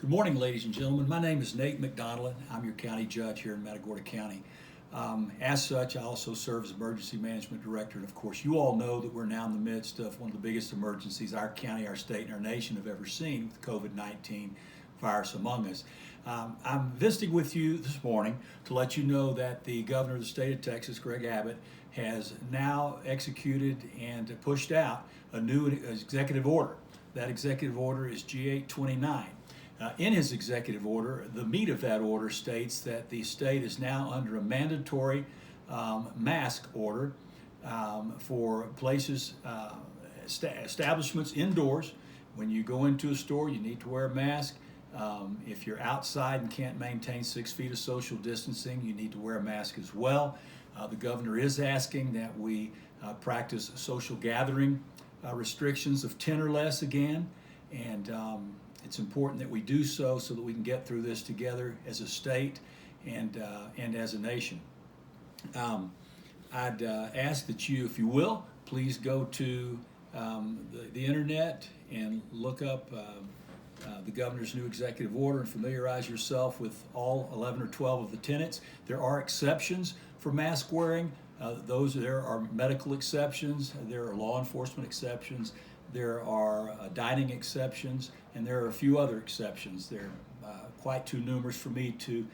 Good morning, ladies and gentlemen. My name is Nate McDonald. I'm your county judge here in Matagorda County. As such, I also serve as Emergency Management Director. And of course, you all know that we're now in the midst of one of the biggest emergencies our county, our state, and our nation have ever seen with the COVID-19 virus among us. I'm visiting with you this morning to let you know that the governor of the state of Texas, Greg Abbott, has now executed and pushed out a new executive order. That executive order is G829. In his executive order, the meat of that order states that the state is now under a mandatory mask order for places, establishments indoors. When you go into a store, you need to wear a mask. If you're outside and can't maintain 6 feet of social distancing, you need to wear a mask as well. The governor is asking that we practice social gathering restrictions of 10 or less again, and it's important that we do so that we can get through this together as a state and as a nation. I'd ask that you, if you will, please go to the internet and look up the governor's new executive order and familiarize yourself with all 11 or 12 of the tenets. There are exceptions for mask wearing. There are medical exceptions, there are law enforcement exceptions, there are dining exceptions, and there are a few other exceptions. They're quite too numerous for me to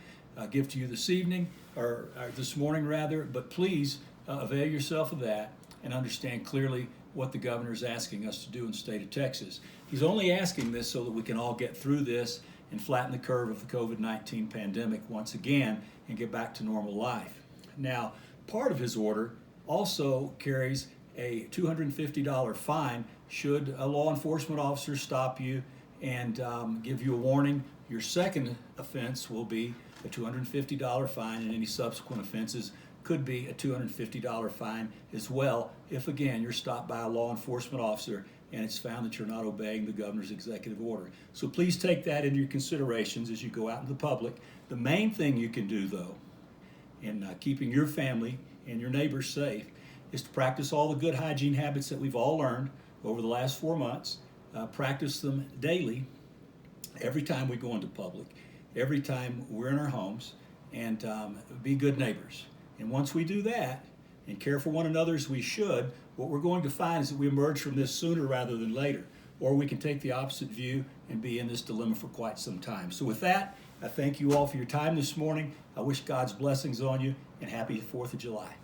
give to you this evening, or this morning rather, but please avail yourself of that and understand clearly what the governor is asking us to do in the state of Texas. He's only asking this so that we can all get through this and flatten the curve of the COVID-19 pandemic once again and get back to normal life. Now, part of his order also carries a $250 fine should a law enforcement officer stop you and give you a warning. Your second offense will be a $250 fine, and any subsequent offenses could be a $250 fine as well if, again, you're stopped by a law enforcement officer and it's found that you're not obeying the governor's executive order. So please take that into your considerations as you go out into the public. The main thing you can do, though, in keeping your family and your neighbors safe is to practice all the good hygiene habits that we've all learned over the last 4 months. Practice them daily, every time we go into public, every time we're in our homes, and be good neighbors. And once we do that and care for one another as we should, what we're going to find is that we emerge from this sooner rather than later, or we can take the opposite view and be in this dilemma for quite some time. So with that, I thank you all for your time this morning. I wish God's blessings on you, and happy 4th of July.